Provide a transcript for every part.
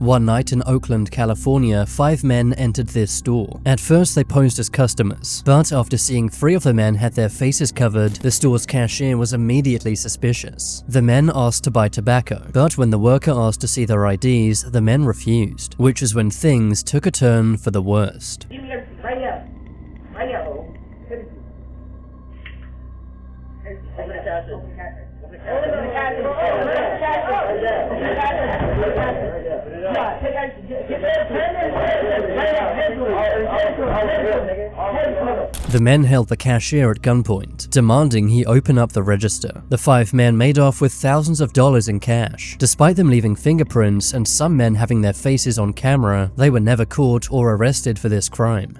One night in Oakland, California, 5 men entered this store. At first, they posed as customers, but after seeing 3 of the men had their faces covered, the store's cashier was immediately suspicious. The men asked to buy tobacco, but when the worker asked to see their IDs, the men refused, which is when things took a turn for the worst. The men held the cashier at gunpoint, demanding he open up the register. The 5 men made off with thousands of dollars in cash. Despite them leaving fingerprints and some men having their faces on camera, they were never caught or arrested for this crime.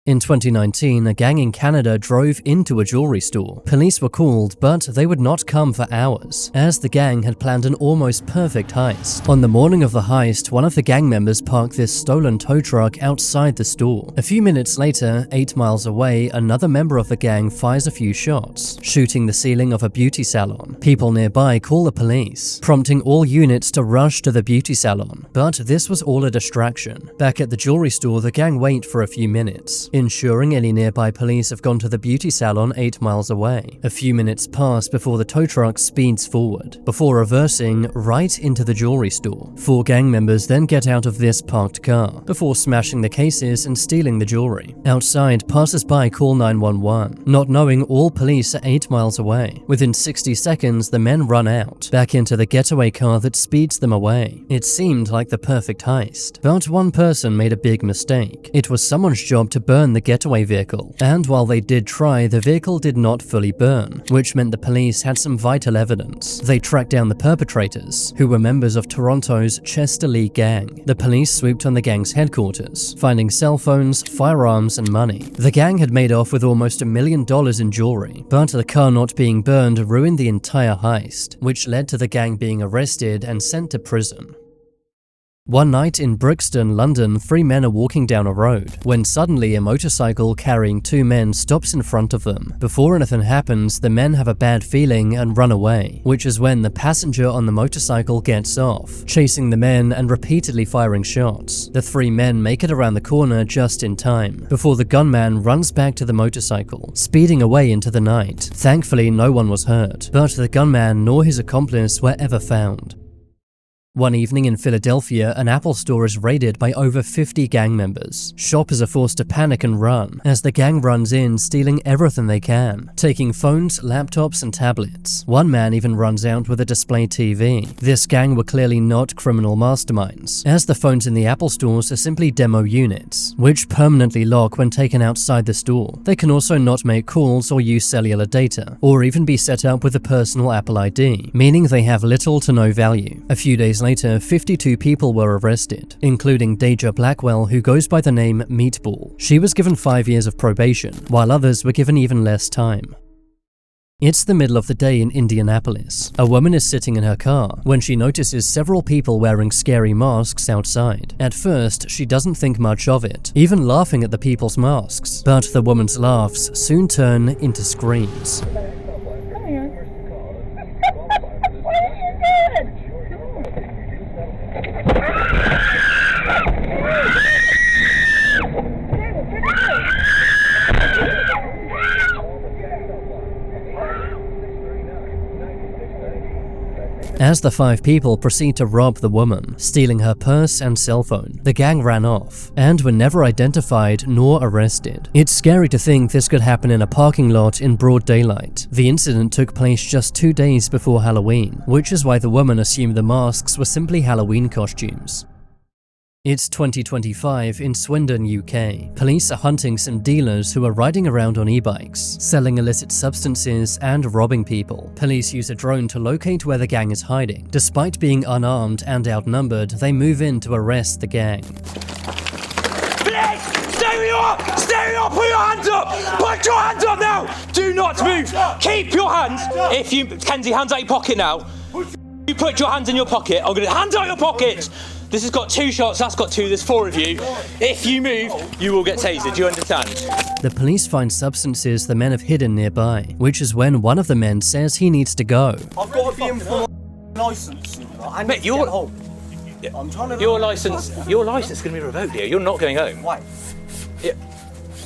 In 2019, a gang in Canada drove into a jewelry store. Police were called, but they would not come for hours, as the gang had planned an almost perfect heist. On the morning of the heist, one of the gang members parked this stolen tow truck outside the store. A few minutes later, 8 miles away, another member of the gang fires a few shots, shooting the ceiling of a beauty salon. People nearby call the police, prompting all units to rush to the beauty salon. But this was all a distraction. Back at the jewelry store, the gang wait for a few minutes, ensuring any nearby police have gone to the beauty salon 8 miles away. A few minutes pass before the tow truck speeds forward, before reversing right into the jewelry store. 4 gang members then get out of this parked car, before smashing the cases and stealing the jewelry. Outside, passers-by call 911, not knowing all police are 8 miles away. Within 60 seconds, the men run out, back into the getaway car that speeds them away. It seemed like the perfect heist, but one person made a big mistake. It was someone's job to burn the getaway vehicle, and while they did try, the vehicle did not fully burn, which meant the police had some vital evidence. They tracked down the perpetrators, who were members of Toronto's Chester Lee gang. The police swooped on the gang's headquarters, finding cell phones, firearms, and money. The gang had made off with almost $1 million in jewelry, but the car not being burned ruined the entire heist, which led to the gang being arrested and sent to prison. One night in Brixton, London, 3 men are walking down a road, when suddenly a motorcycle carrying 2 men stops in front of them. Before anything happens, the men have a bad feeling and run away, which is when the passenger on the motorcycle gets off, chasing the men and repeatedly firing shots. The 3 men make it around the corner just in time, before the gunman runs back to the motorcycle, speeding away into the night. Thankfully, no one was hurt, but the gunman nor his accomplice were ever found. One evening in Philadelphia, an Apple store is raided by over 50 gang members. Shoppers are forced to panic and run, as the gang runs in, stealing everything they can, taking phones, laptops, and tablets. One man even runs out with a display TV. This gang were clearly not criminal masterminds, as the phones in the Apple stores are simply demo units, which permanently lock when taken outside the store. They can also not make calls or use cellular data, or even be set up with a personal Apple ID, meaning they have little to no value. A few days later, 52 people were arrested, including Deja Blackwell, who goes by the name Meatball. She was given 5 years of probation, while others were given even less time. It's the middle of the day in Indianapolis. A woman is sitting in her car when she notices several people wearing scary masks outside. At first, she doesn't think much of it, even laughing at the people's masks. But the woman's laughs soon turn into screams. Come here. What are you doing? As the 5 people proceed to rob the woman, stealing her purse and cell phone, the gang ran off and were never identified nor arrested. It's scary to think this could happen in a parking lot in broad daylight. The incident took place just 2 days before Halloween, which is why the woman assumed the masks were simply Halloween costumes. It's 2025 in Swindon, UK. Police are hunting some dealers who are riding around on e-bikes, selling illicit substances and robbing people. Police use a drone to locate where the gang is hiding. Despite being unarmed and outnumbered, they move in to arrest the gang. Police! Stay where you are! Stay where you are! Put your hands up! Put your hands up now! Do not move! Keep your hands! If you... Kenzie, hands out your pocket now. You put your hands in your pocket. I'm gonna... Hands out your pockets! This has got 2 shots, that's got 2, there's 4 of you. If you move, you will get tasered, do you understand? The police find substances the men have hidden nearby, which is when one of the men says he needs to go. I've got to be in for a licence. Mate, you're... Yeah. I'm trying to. Your license is going to be revoked, Leo. You're not going home. Why? Yeah.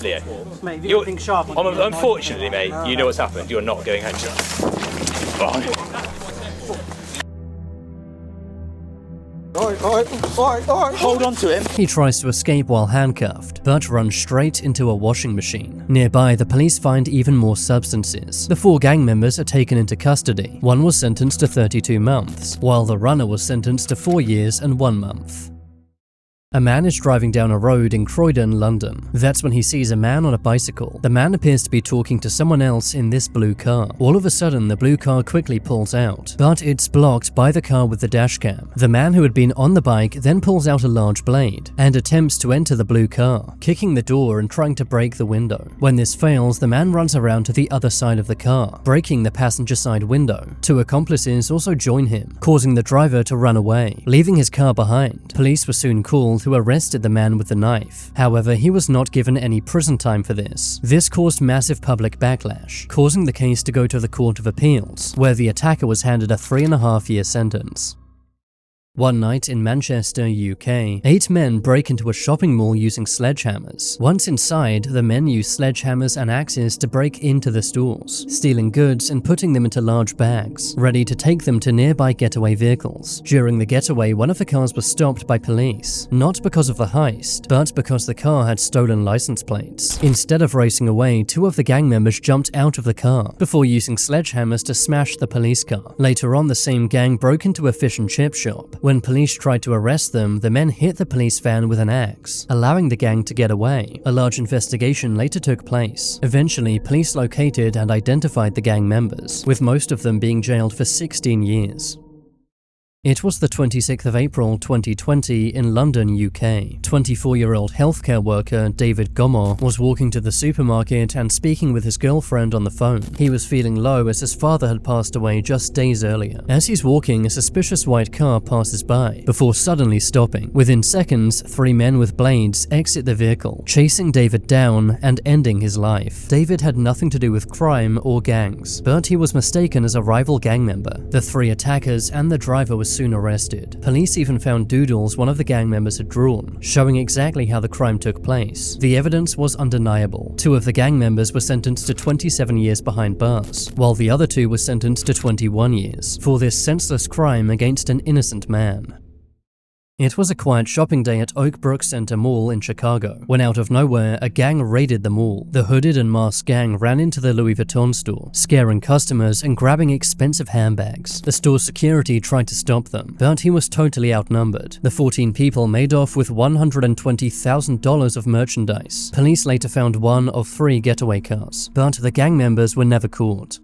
Leo. Mate, if you don't think sharp. Unfortunately, mate, you know what's happened. You're not going home. Oh. All right. Hold on to him. He tries to escape while handcuffed, but runs straight into a washing machine. Nearby, the police find even more substances. The 4 gang members are taken into custody. One was sentenced to 32 months, while the runner was sentenced to 4 years and 1 month. A man is driving down a road in Croydon, London. That's when he sees a man on a bicycle. The man appears to be talking to someone else in this blue car. All of a sudden, the blue car quickly pulls out, but it's blocked by the car with the dashcam. The man who had been on the bike then pulls out a large blade and attempts to enter the blue car, kicking the door and trying to break the window. When this fails, the man runs around to the other side of the car, breaking the passenger side window. 2 accomplices also join him, causing the driver to run away, leaving his car behind. Police were soon called, who arrested the man with the knife. However, he was not given any prison time for this. This caused massive public backlash, causing the case to go to the Court of Appeals, where the attacker was handed a 3.5-year sentence. One night in Manchester, UK, 8 men break into a shopping mall using sledgehammers. Once inside, the men use sledgehammers and axes to break into the stores, stealing goods and putting them into large bags, ready to take them to nearby getaway vehicles. During the getaway, one of the cars was stopped by police, not because of the heist, but because the car had stolen license plates. Instead of racing away, 2 of the gang members jumped out of the car, before using sledgehammers to smash the police car. Later on, the same gang broke into a fish and chip shop. When police tried to arrest them, the men hit the police van with an axe, allowing the gang to get away. A large investigation later took place. Eventually, police located and identified the gang members, with most of them being jailed for 16 years. It was the 26th of April 2020 in London, UK. 24-year-old healthcare worker David Gomor was walking to the supermarket and speaking with his girlfriend on the phone. He was feeling low as his father had passed away just days earlier. As he's walking, a suspicious white car passes by, before suddenly stopping. Within seconds, 3 men with blades exit the vehicle, chasing David down and ending his life. David had nothing to do with crime or gangs, but he was mistaken as a rival gang member. The 3 attackers and the driver were soon arrested. Police even found doodles one of the gang members had drawn, showing exactly how the crime took place. The evidence was undeniable. 2 of the gang members were sentenced to 27 years behind bars, while the other 2 were sentenced to 21 years for this senseless crime against an innocent man. It was a quiet shopping day at Oak Brook Center Mall in Chicago, when out of nowhere, a gang raided the mall. The hooded and masked gang ran into the Louis Vuitton store, scaring customers and grabbing expensive handbags. The store's security tried to stop them, but he was totally outnumbered. The 14 people made off with $120,000 of merchandise. Police later found 1 of 3 getaway cars, but the gang members were never caught.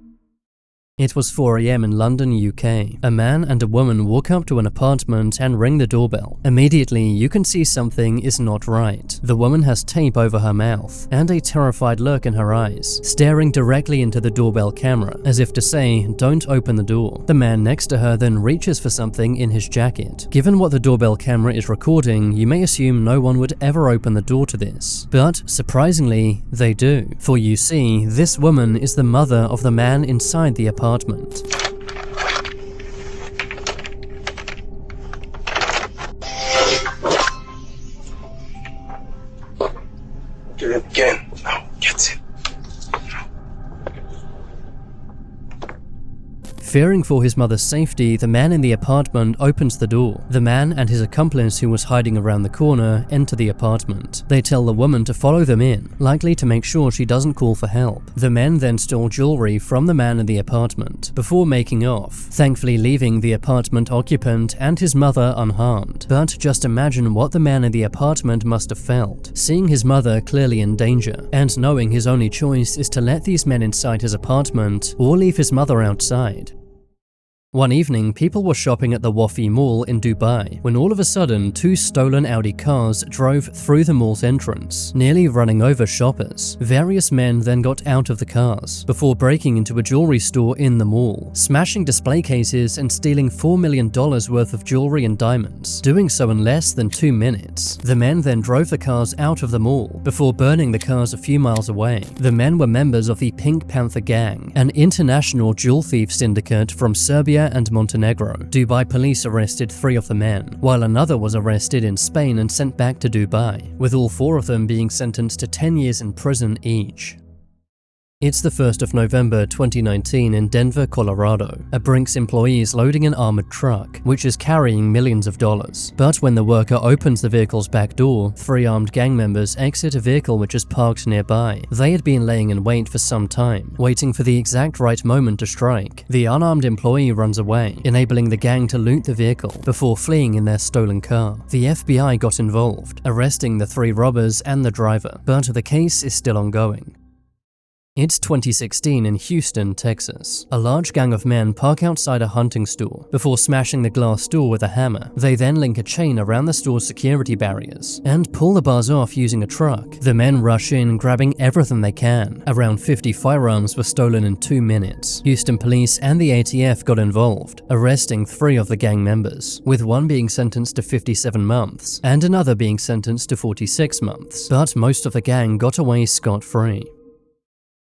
It was 4 AM in London, UK. A man and a woman walk up to an apartment and ring the doorbell. Immediately, you can see something is not right. The woman has tape over her mouth and a terrified look in her eyes, staring directly into the doorbell camera, as if to say, "Don't open the door." The man next to her then reaches for something in his jacket. Given what the doorbell camera is recording, you may assume no one would ever open the door to this. But surprisingly, they do. For you see, this woman is the mother of the man inside the apartment. Get in. No, get in. Fearing for his mother's safety, the man in the apartment opens the door. The man and his accomplice, who was hiding around the corner, enter the apartment. They tell the woman to follow them in, likely to make sure she doesn't call for help. The men then stole jewelry from the man in the apartment, before making off, thankfully leaving the apartment occupant and his mother unharmed. But just imagine what the man in the apartment must have felt, seeing his mother clearly in danger, and knowing his only choice is to let these men inside his apartment or leave his mother outside. One evening, people were shopping at the Wafi Mall in Dubai, when all of a sudden 2 stolen Audi cars drove through the mall's entrance, nearly running over shoppers. Various men then got out of the cars, before breaking into a jewelry store in the mall, smashing display cases and stealing $4 million worth of jewelry and diamonds, doing so in less than 2 minutes. The men then drove the cars out of the mall, before burning the cars a few miles away. The men were members of the Pink Panther Gang, an international jewel thief syndicate from Serbia Serbia and Montenegro. Dubai police arrested 3 of the men, while another was arrested in Spain and sent back to Dubai, with all 4 of them being sentenced to 10 years in prison each. It's the 1st of November 2019 in Denver, Colorado. A Brinks employee is loading an armored truck, which is carrying millions of dollars. But when the worker opens the vehicle's back door, 3 armed gang members exit a vehicle which is parked nearby. They had been laying in wait for some time, waiting for the exact right moment to strike. The unarmed employee runs away, enabling the gang to loot the vehicle before fleeing in their stolen car. The FBI got involved, arresting the 3 robbers and the driver, but the case is still ongoing. It's 2016 in Houston, Texas. A large gang of men park outside a hunting store before smashing the glass door with a hammer. They then link a chain around the store's security barriers and pull the bars off using a truck. The men rush in, grabbing everything they can. Around 50 firearms were stolen in 2 minutes. Houston police and the ATF got involved, arresting 3 of the gang members, with one being sentenced to 57 months and another being sentenced to 46 months. But most of the gang got away scot-free.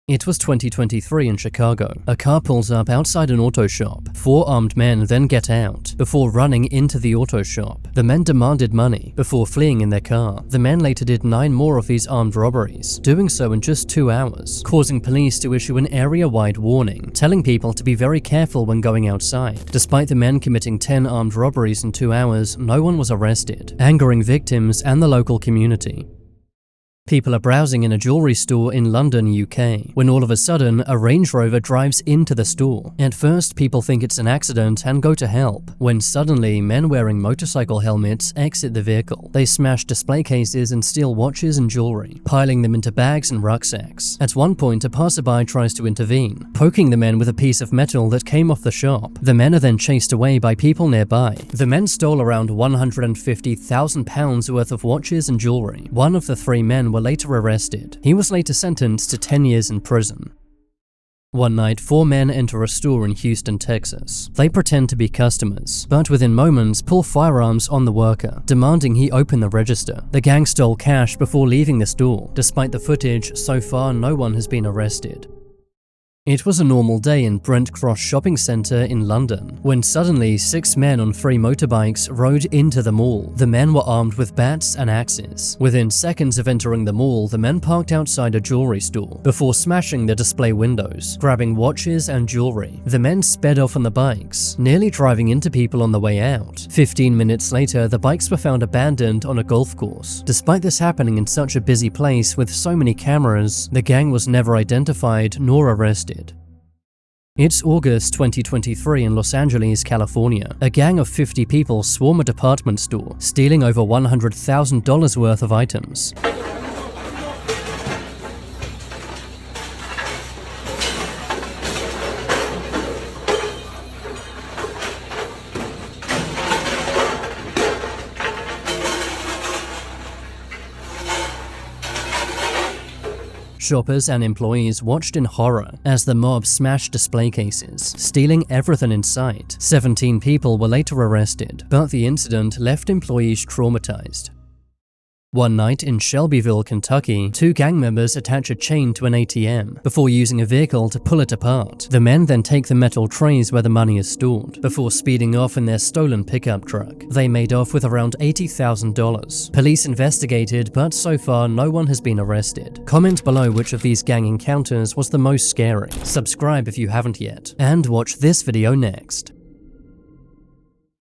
It was 2023 in Chicago. A car pulls up outside an auto shop. 4 armed men then get out, before running into the auto shop. The men demanded money, before fleeing in their car. The men later did 9 more of these armed robberies, doing so in just 2 hours, causing police to issue an area-wide warning, telling people to be very careful when going outside. Despite the men committing 10 armed robberies in 2 hours, no one was arrested, angering victims and the local community. People are browsing in a jewelry store in London, UK, when all of a sudden a Range Rover drives into the store. At first, people think it's an accident and go to help, when suddenly men wearing motorcycle helmets exit the vehicle. They smash display cases and steal watches and jewelry, piling them into bags and rucksacks. At one point, a passerby tries to intervene, poking the men with a piece of metal that came off the shop. The men are then chased away by people nearby. The men stole around £150,000 worth of watches and jewelry. One of the 3 men were later arrested. He was later sentenced to 10 years in prison. One night, 4 men enter a store in Houston, Texas. They pretend to be customers, but within moments pull firearms on the worker, demanding he open the register. The gang stole cash before leaving the store. Despite the footage, so far no one has been arrested. It was a normal day in Brent Cross Shopping Centre in London, when suddenly 6 men on 3 motorbikes rode into the mall. The men were armed with bats and axes. Within seconds of entering the mall, the men parked outside a jewelry store, before smashing the display windows, grabbing watches and jewelry. The men sped off on the bikes, nearly driving into people on the way out. 15 minutes later, the bikes were found abandoned on a golf course. Despite this happening in such a busy place with so many cameras, the gang was never identified nor arrested. It's August 2023 in Los Angeles, California. A gang of 50 people swarm a department store, stealing over $100,000 worth of items. Shoppers and employees watched in horror as the mob smashed display cases, stealing everything in sight. 17 people were later arrested, but the incident left employees traumatized. One night in Shelbyville, Kentucky, 2 gang members attach a chain to an ATM before using a vehicle to pull it apart. The men then take the metal trays where the money is stored, before speeding off in their stolen pickup truck. They made off with around $80,000. Police investigated, but so far no one has been arrested. Comment below which of these gang encounters was the most scary. Subscribe if you haven't yet, and watch this video next.